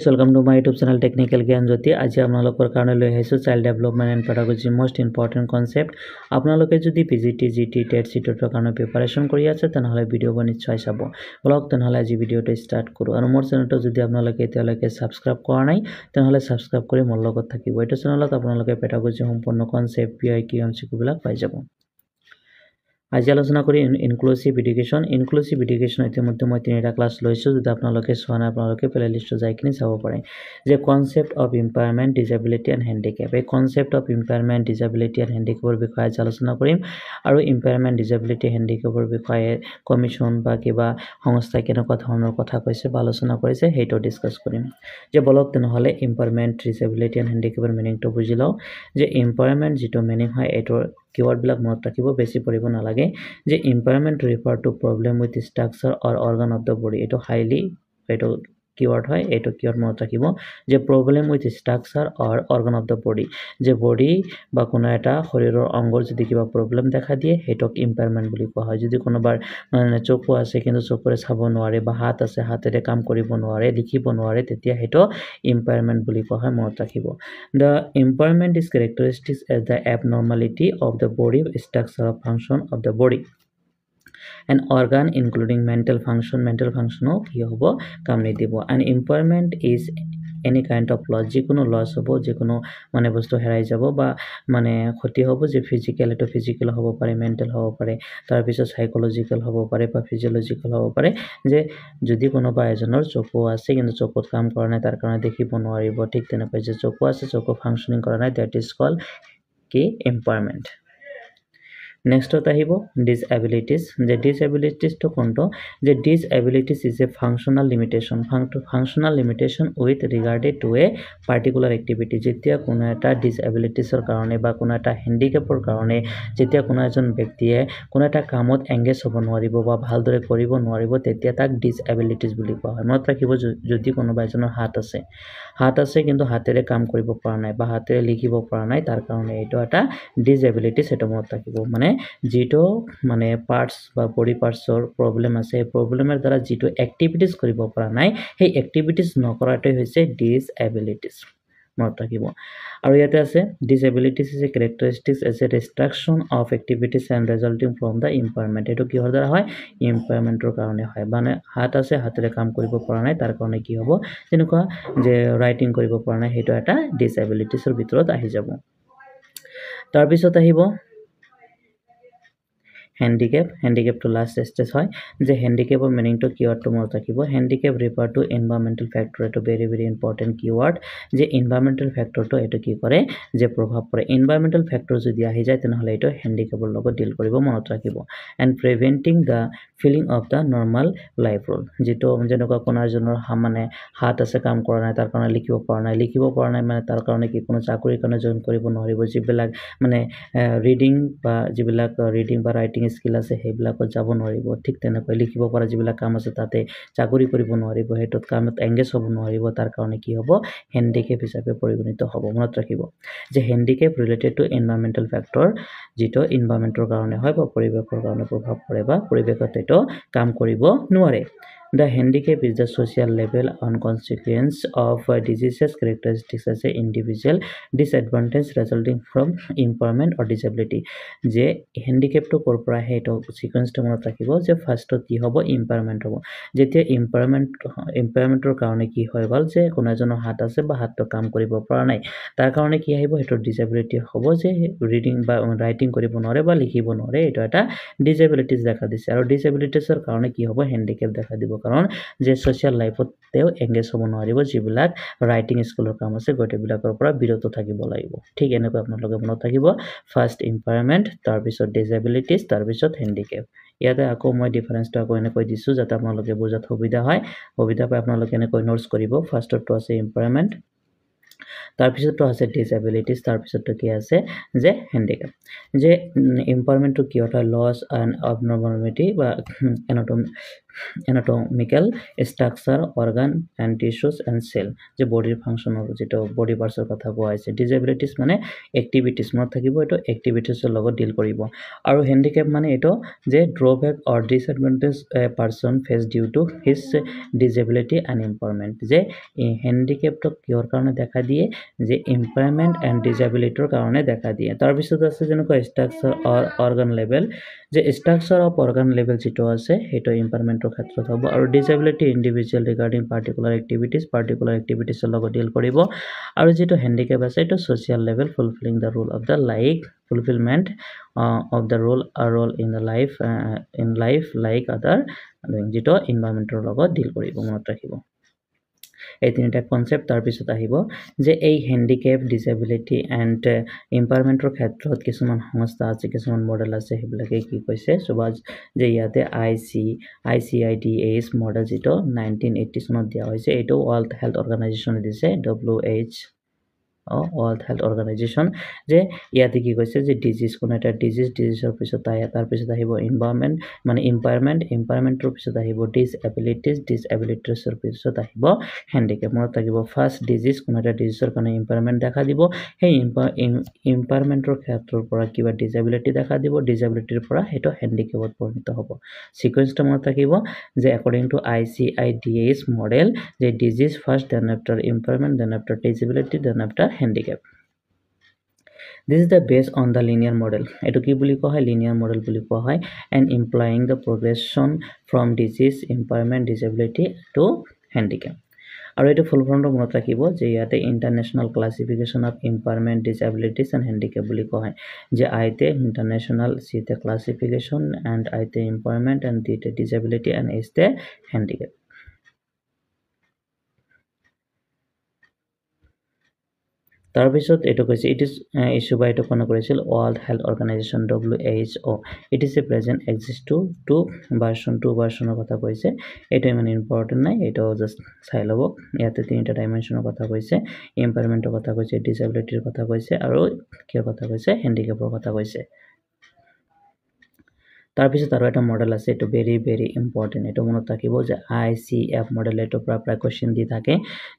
Welcome to my YouTube channel Technical Gyan Jyoti. আজি আপোনালোকৰ কাৰণে লৈ আহিছো child development and pedagogy most important concept. আপোনালোকে যদি PGT GT টেট সিটৰ কাৰণে প্ৰিপাৰেচন কৰি আছে তেনেহলে ভিডিওটো নিশ্চয় চাব। ব্লগ তেনেহলে আজি ভিডিওটো ষ্টাৰ্ট কৰো। আৰু মোৰ চেনেলটো যদি আপোনালোকে এতিয়ালৈকে সাবস্ক্ৰাইব কৰা নাই তেনেহলে সাবস্ক্ৰাইব কৰি মোৰ লগত থাকিব। এইটো চেনেলত আপোনালোকে পেডাগজি সম্পূৰ্ণ কনসেপ্ট PIQ MCQ বিলাক পাই যাব। আজি আলোচনা করি ইনক্লুসিভ এডুকেশন। ইনক্লুসিভ এডুকেশন ইতিমধ্যে মই 3টা ক্লাস লৈছো, যদি আপোনালোকে চোৱা নাই আপোনালোকে প্লেলিস্টত যাই কিনে চাব পাৰে। যে concept of empowerment, disability and handicap. এই concept of empowerment, disability and হ্যান্ডিক্যাপৰ বিষয়ে আজি আলোচনা কৰিম। আৰু এম্পাৱাৰমেন্ট, ডিসেবিলিটি, হ্যান্ডিক্যাপৰ বিষয়ে কমিশন বা কিবা সংস্থাই কেনেকুৱা ধৰণৰ কথা কৈছে বা আলোচনা কৰিছে সেইটো ডিসকাস কৰিম। যে বলক তেনেহলে এম্পাৱাৰমেন্ট, ডিসেবিলিটি এণ্ড হ্যান্ডিক্যাপৰ মিনিংটো বুজি লওঁ। যে এম্পাৱাৰমেন্ট যেটো মিনিং হয় এটোৰ কিওয়াৰ্ড বিলাক মনত ৰাখিব, বেছি পঢ়িব নালাগে। যে impairment refer to problem with structure or organ of the body. এটো হাইলি এটো কিওয়াৰ্ড হয়, এটো কিওয়াৰ্ড মনত ৰাখিব। যে problem with structure or organ of the body, যে বডি বা কোনো এটা শৰীৰৰ অংগৰ যদি কিবা প্ৰবলেম দেখা দিয়ে হেটোক এম্পাৱাৰমেন্ট বুলি কোৱা হয়। যদি কোনোবাৰ চকু আছে কিন্তু চকুৰে চাব নোৱাৰে, বা হাত আছে হাতেৰে কাম কৰিব নোৱাৰে, লিখিব নোৱাৰে, তেতিয়া হেটো এম্পাৱাৰমেন্ট বুলি কোৱা হয়, মনত ৰাখিব। The impairment is characteristic as the abnormality of the body structure or function of the body. An organ including mental function কি হ'ব কাম নিদিব। An impairment is any kind of loss, যিকোনো লস হ'ব, যিকোনো মানে বস্তু হেৰাই যাব বা মানে ক্ষতি হ'ব। যে ফিজিক্যাল, এটো ফিজিক্যাল হ'ব পাৰে, মেন্টাল হ'ব পাৰে, তাৰ পিছত সাইকোলজিক্যাল হ'ব পাৰে বা ফিজিওলজিক্যাল হ'ব পাৰে। যে যদি কোনোবা এজনৰ চকু আছে কিন্তু চকুত কাম কৰা নাই, তাৰ কাৰণে দেখিব নোৱাৰিব, ঠিক তেনেকৈ যে চকু আছে চকু ফাংশনিং কৰা নাই, দ্যাট ইজ কল্ড কি এম্পাৱাৰমেন্ট। নেক্সটত আহিব ডিসএবিলিটিজ। যে ডিসএবিলিটিজ তো কোনটো? যে disabilities is a functional limitation, functional limitation with regarded to a particular activity. যেতিয়া কোনো এটা ডিসএবিলিটিজৰ কাৰণে বা কোনো এটা হ্যান্ডিক্যাপৰ কাৰণে যেতিয়া কোনো এজন ব্যক্তিয়ে কোনো এটা কামত এংগেজ হ'ব নোৱাৰিব বা ভালদৰে কৰিব নোৱাৰিব, তেতিয়া তাক ডিসএবিলিটিজ বুলি কোৱা হয়। মনত ৰাখিব, যদি কোনোবা এজনৰ হাত আছে কিন্তু হাতেৰে কাম কৰিব পৰা নাই বা হাতেৰে লিখিব পৰা নাই, তাৰ কাৰণে এইটো এটা ডিসএবিলিটিজ, এটা মনত ৰাখিব। মানে যেটো মানে পাৰ্টস বা বডি পাৰ্টসৰ প্ৰবলেম আছে, এই প্ৰবলেমৰ দ্বাৰা যেটো এক্টিভিটিজ কৰিব পৰা নাই, সেই এক্টিভিটিজ নকৰাটোই হৈছে ডিসএবিলিটিজ, মনত ৰাখিব। আৰু ইয়াতে আছে disabilities is a characteristics as a restriction of activities and resulting from the impairment। এটো কিহৰ দ্বাৰা হয়? ইম্পায়াৰমেন্টৰ কাৰণে হয়। মানে হাত আছে হাতেৰে কাম কৰিব পৰা নাই, তাৰ কাৰণে কি হ'ব, যেনেকুৱা যে ৰাইটিং কৰিব পৰা নাই, হেটো এটা ডিসএবিলিটিজৰ ভিতৰত আহি যাব। তাৰ পিছত আহিব হ্যান্ডিক্যাপ। হ্যান্ডিক্যাপটো লাস্ট স্টেজ হয়। যে হ্যান্ডিক্যাপৰ মিনিংটো কিওয়াৰ্ডটো মনত ৰাখিব। হ্যান্ডিক্যাপ ৰিফাৰ টু এনভায়ৰনমেন্টাল ফ্যাক্টৰ, এটো ভেৰি ইম্পৰ্টেন্ট কিওয়াৰ্ড। যে এনভায়ৰনমেন্টাল ফ্যাক্টৰটো এটো কি কৰে, যে প্ৰভাৱ পৰে। এনভায়ৰনমেন্টাল ফ্যাক্টৰ যদি আহি যায় তেনেহলে এটো হ্যান্ডিক্যাপৰ লগত ডিল কৰিব, মনত ৰাখিব। And preventing the filling of the normal life role. যেটো যেনেকুৱা কোনো এজনৰ মানে হাত আছে কাম কৰা নাই, তাৰ কাৰণে লিখিব পৰা নাই মানে তাৰ কাৰণে কি কোনো চাকৰিৰ কাৰণে জইন কৰিব নোৱাৰিব। যিবিলাক মানে ৰিডিং বা যিবিলাক ৰিডিং বা ৰাইটিং স্কিল আছে সেইবিলাকত যাব নোৱাৰিব। ঠিক তেনেকৈ লিখিব পৰা যিবিলাক কাম আছে তাতে চাকৰি কৰিব নোৱাৰিব, হেটোত কামত এংগেজ হ'ব নোৱাৰিব, তাৰ কাৰণে কি হ'ব, হ্যান্ডিক্যাপ হিচাপে পৰিগণিত হ'ব, মনত ৰাখিব। যে হ্যান্ডিক্যাপ ৰিলেটেড টু এনভায়ৰনমেন্টাল ফ্যাক্টৰ, যেটো এনভায়ৰনমেন্টৰ কাৰণে হয় বা পৰিৱেশৰ কাৰণে প্ৰভাৱ পৰে বা পৰিৱেশত এটো কাম কৰিব নোৱাৰে। The handicap is the social level and consequence of diseases characteristics as a individual disadvantage resulting from impairment or disability। যে হ্যান্ডিক্যাপটো ক'ৰ পৰা আহে এইটো সিকুৱেন্সটো মনত ৰাখিব। যে ফাৰ্ষ্টত কি হ'ব, ইম্পায়াৰমেন্ট হ'ব। যেতিয়া ইম্পায়াৰমেন্টৰ কাৰণে কি হৈ গ'ল, যে কোনো এজনৰ হাত আছে বা হাতটো কাম কৰিব পৰা নাই, তাৰ কাৰণে কি আহিব, সেইটো ডিসএবিলিটি হ'ব। যে ৰিডিং বা ৰাইটিং কৰিব নোৱাৰে বা লিখিব নোৱাৰে, এইটো এটা ডিসএবিলিটিজ দেখা দিছে। আৰু ডিসএবিলিটিজৰ কাৰণে কি হ'ব, হ্যান্ডিক্যাপ দেখা দিব। কাৰণ যে সোশ্যাল লাইফত তেওঁ এংগেজ হ'ব নোৱাৰিব, যিবিলাক ৰাইটিং স্কুলৰ কাম আছে গোটেইবিলাকৰ পৰা বিৰত থাকিব লাগিব। ঠিক এনেকৈ আপোনালোকে মনত থাকিব, ফাৰ্ষ্ট ইম্পায়াৰমেন্ট, তাৰপিছত ডিসএবিলিটিজ, তাৰপিছত হ্যান্ডিক্যাপ। ইয়াতে আকৌ মই ডিফাৰেন্সটো আকৌ এনেকৈ দিছো যাতে আপোনালোকে বুজাত সুবিধা পায় আপোনালোকে এনেকৈ নোটছ কৰিব। ফাৰ্ষ্টটো আছে ইম্পায়াৰমেন্ট, তাৰপিছতটো আছে ডিসএবিলিটিজ, তাৰপিছতটো কি আছে, যে হ্যান্ডিক্যাপ। যে ইম্পায়াৰমেন্টটো কি হয়, লস এণ্ড অবনৰ্মালিটি বা anatomical structure organ and tissues and cell যে বডিৰ ফাংচনৰ যেটো বডি পাৰ্টছৰ কথা কোৱা হৈছে ডিসেবিলিটিজ মানে এক্টিভিটিজ মত থাকিব এটো এক্টিভিটিজৰ লগত ডিল কৰিব আৰু হ্যান্ডিক্যাপ মানে এটো যে drawback or disadvantage a person face due to his disability and impairment যে এই হ্যান্ডিক্যাপটো কিহৰ কাৰণে দেখা দিয়ে যে ইম্পায়াৰমেন্ট এন্ড ডিসেবিলিটিৰ কাৰণে দেখা দিয়ে তাৰ পিছত আছে যেনেকৈ স্ট্ৰাকচাৰ অৰ অৰ্গান লেভেল যে স্ট্ৰাকচাৰ অফ অৰ্গান লেভেল যেটো আছে হেটো ইম্পায়াৰমেন্টৰ ক্ষেত্ৰত হ'ব আৰু ডিসেবিলিটি ইন্ডিভিজুয়াল ৰিগাৰ্ডিং পাৰ্টিকুলাৰ এক্টিভিটিজৰ লগত ডিল কৰিব আৰু যেটো হ্যান্ডিক্যাপ আছে এটো social level fulfilling the role of the like fulfillment of the role in life like other যেটো এনভায়ৰনমেন্টৰ লগত ডিল কৰিব মনত ৰাখিব এই তিনিটা কনসেপ্ট তাৰ পিছত আহিব যে এই হ্যান্ডিক্যাপ ডিসেবিলিটি এন্ড ইম্পায়াৰমেন্টৰ ক্ষেত্ৰত কিছুমান সংস্থা আছে কিছুমান মডেল আছে হেবিলাকে কি কৈছে সবাজ যে ইয়াতে ICIDS মডেল যেটো 1980 চনত দিয়া হৈছে এটো ওয়ার্ল্ড হেলথ অর্গানাইজেশন দিছে World Health Organization যে ইয়াতে কি কৈছে যে ডিজিজ কোন এটা ডিজিজৰ পিছত তাৰ পিছত আহিব এনভায়ৰনমেন্ট মানে ইম্পায়াৰমেন্টৰ পিছত আহিব ডিসএবিলিটিজৰ পিছত আহিব হ্যান্ডিক্যাপ মনত থাকিব ফাৰ্স্ট ডিজিজ কোন এটা ডিজিজৰ কাৰণে ইম্পায়াৰমেন্ট দেখা দিব সেই ইম্পায়াৰমেন্টৰ ক্ষেত্ৰৰ পৰা কিবা ডিসএবিলিটি দেখা দিব ডিসএবিলিটিৰ পৰা হেটো হ্যান্ডিক্যাপত পৰিণত হ'ব সিকোয়েন্সটো মনত থাকিব যে অ্যাকর্ডিং টু ICIDS মডেল যে disease first then after impairment then after disability then after handicap. This is the based on the linear model. এটো কি বুলি কোৱা হয় linear model বুলি কোৱা হয় and implying the progression from disease, impairment, disability to handicap. আৰু এটো ফুল ফৰ্মটো মনত ৰাখিব যে ইয়াতে international classification of impairment disabilities and handicap বুলি কোৱা হয় যে আইতে ইন্টাৰনেশ্যনেল সিতে ক্লাসিফিকেশন এন্ড আইতে ইম্পায়াৰমেন্ট এন্ড দিতে ডিসএবিলিটি এন্ড এসতে হ্যান্ডিক্যাপ তাৰপিছত এটো কৈছে ইট ইজ ইস্যু বাই এটো কোন কৰিছিল world health organization WHO it is a present exist two ভাৰ্সনৰ কথা কৈছে এটো মানে ইম্পৰ্টেন্ট নাই এটো জাস্ট চাই লব ইয়াতে তিনিটা ডাইমেনশনৰ কথা কৈছে ইম্পায়াৰমেন্টৰ কথা কৈছে ডিসএবিলিটিৰ কথা কৈছে আৰু কিৰ কথা কৈছে হ্যান্ডিক্যাপৰ কথা কৈছে তাৰপিছত আৰু এটা মডেল আছে এটো ভেৰি ইম্পৰ্টেন্ট এটো মনত ৰাখিব যে ICF মডেল এটো প্ৰায় কোশ্চেন দি থাকে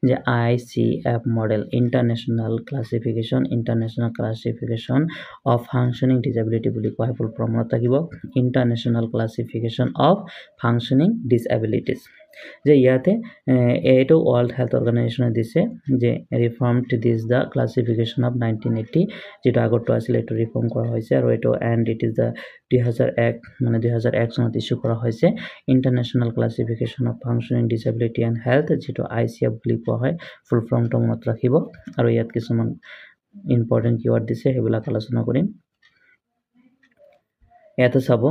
যে ICF model international classification of functioning disability বুলি কোৱা ফুল ফৰ্ম মনত ৰাখিব ইন্টাৰনেশ্যনেল ক্লাসিফিকেশন অফ ফাংশনিং ডিসএবিলিটিজ যে ইয়াতে এটো ওয়ার্ল্ড হেলথ অর্গানাইজেশন দিছে যে reformed this da classification of 1980 যেটা আগতো আছিল এটো রিফর্ম করা হয়েছে আর এটো এন্ড ইট ইজ দা 2001 চনত ইস্যু করা হয়েছে international classification of functioning disability and health যেটো ICF বুলি কোৱা হয় ফুল ফৰ্মটো মনত ৰাখিব আৰু ইয়াত কিছুমান ইম্পৰ্টেন্ট কিওয়াৰ্ড দিছে হেবিলাক আলোচনা কৰিম ইয়াতে চাব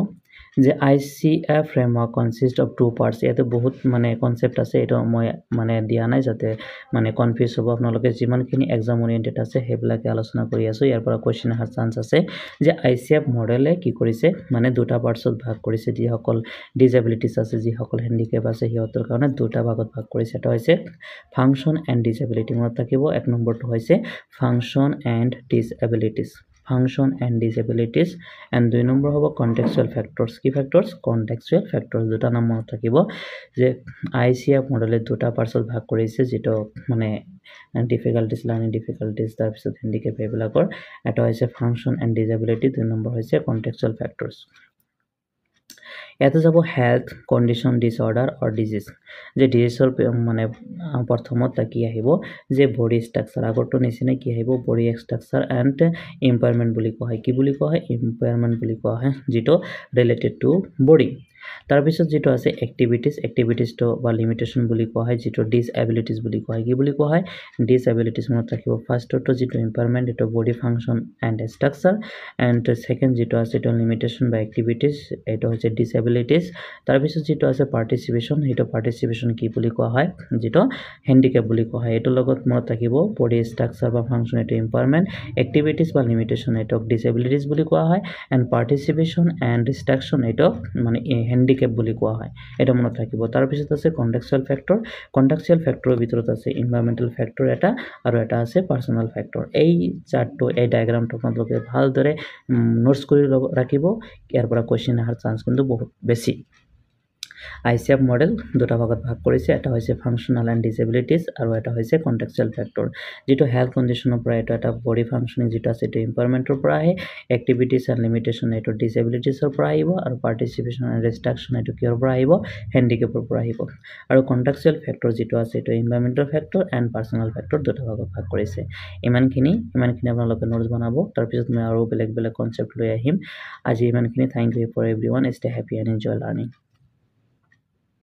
যে ICF framework consists of two parts এতে বহুত মানে কনসেপ্ট আছে এটা মই মানে দিয়া নাই যাতে মানে কনফিউজ হ'ব আপোনালোকে যিমানখিনি এক্সাম ওৰিয়েন্টেড আছে হেবিলাকে আলোচনা কৰি আছো ইয়াৰ পৰা কোশ্চেন আহাৰ চান্স আছে যে ICF মডেলে কি কৰিছে মানে দুটা পাৰ্টছত ভাগ কৰিছে যি সকল ডিসএবিলিটিজ আছে যি সকল হ্যান্ডিক্যাপ আছে হিয়তৰ কাৰণে দুটা ভাগত ভাগ কৰিছে এটা হৈছে ফাংশন এন্ড ডিসএবিলিটি মনত থাকিব এক নম্বৰটো হৈছে function and disabilities function and disabilities and 2 number hobo contextual factors ki factors contextual factors দুটা নাম মনত থাকিব যে ICF মডেলে দুটা পাৰ্টছত ভাগ কৰিছে যেটো মানে ডিফিকাল্টিজ লাৰ্নিং ডিফিকাল্টিজ তাৰ পিছত হ্যান্ডিক্যাপ এবিলাকৰ এটা হৈছে ফাংশন এন্ড ডিসএবিলিটি 2 নম্বৰ হৈছে contextual factors ইয়াতে যাব হেলথ কন্ডিশন ডিসঅৰ্ডাৰ অৰ ডিজিজ যে ডিজিজৰ মানে প্ৰথমত কি আহিব যে বডি স্ট্ৰাকচাৰ আগৰটো নিচিনা কি আহিব বডি স্ট্ৰাকচাৰ এন্ড ইম্পায়াৰমেন্ট বুলি কোৱা হয় কি বুলি কোৱা হয় ইম্পায়াৰমেন্ট বুলি কোৱা হয় যেটো ৰিলেটেড টু বডি তাৰ পিছত যেটো আছে এক্টিভিটিজ তো বা লিমিটেশন বুলি কোৱা হয় যেটো ডিসএবিলিটিজ বুলি কোৱা হয় কি বুলি কোৱা হয় ডিসএবিলিটিজ মনত ৰাখিব ফাৰ্ষ্টটো যেটো ইম্পায়াৰমেন্ট এটো body function and structure and second যেটো আছে এটো লিমিটেশন বা এক্টিভিটিজ এটো হৈছে ডিসএবিলিটিজ তাৰ পিছত যেটো আছে পাৰ্টিসিপেশন এটো পাৰ্টিসিপেশন কি বুলি কোৱা হয় যেটো হ্যান্ডিক্যাপ বুলি কোৱা হয় এটো লগত মনত ৰাখিব বডি স্ট্ৰাকচাৰ বা ফাংশন এটো ইম্পায়াৰমেন্ট এক্টিভিটিজ বা লিমিটেশন এটো ডিসএবিলিটিজ বুলি কোৱা হয় এন্ড পাৰ্টিসিপেশন এন্ড ডিস্ট্ৰাকশন এটো মানে হ্যান্ডিক্যাপ বুলি কোৱা হয় এটা মনত ৰাখিব তাৰ পিছত আছে কন্টেক্সচুৱেল ফ্যাক্টৰৰ ভিতৰত আছে এনভায়ৰনমেন্টাল ফ্যাক্টৰ এটা আৰু এটা আছে পাৰ্সোনাল ফ্যাক্টৰ এই চাৰ্টটো এই ডায়াগ্ৰামটো আপোনালোকে ভালদৰে নোটছ কৰি ৰাখিব ইয়াৰ পৰা কোশ্চেন আহাৰ চান্স কিন্তু বহুত বেছি আইচিএফ মডেল দুটা ভাগত ভাগ কৰিছে, এটা হৈছে ফাংচনাল এণ্ড ডিসেবিলিটিজ আৰু এটা হৈছে কণ্টেক্সচুৱেল ফেক্টৰ। যিটো হেল্থ কণ্ডিশ্যনৰ পৰা এইটো এটা বডি ফাংচনিং যিটো আছে এইটো ইম্পাৰমেণ্টৰ পৰা আহে, এক্টিভিটিজ এণ্ড লিমিটেশ্যন এইটো ডিসেবিলিটিজৰ পৰা আহিব, আৰু পাৰ্টিচিপেশ্যন এণ্ড ৰেষ্ট্ৰিকশ্যন এইটো কিহৰ পৰা আহিব, হেণ্ডিকেপৰ পৰা আহিব। আৰু কণ্টেক্সচুৱেল ফেক্টৰ যিটো আছে এইটো environmental factor and personal factor দুটা ভাগত ভাগ কৰিছে। ইমানখিনি আপোনালোকে নোটছ বনাব, তাৰপিছত মই আৰু বেলেগ বেলেগ কনচেপ্ট লৈ আহিম। আজি ইমানখিনি। Thank you for everyone. Stay happy and enjoy learning.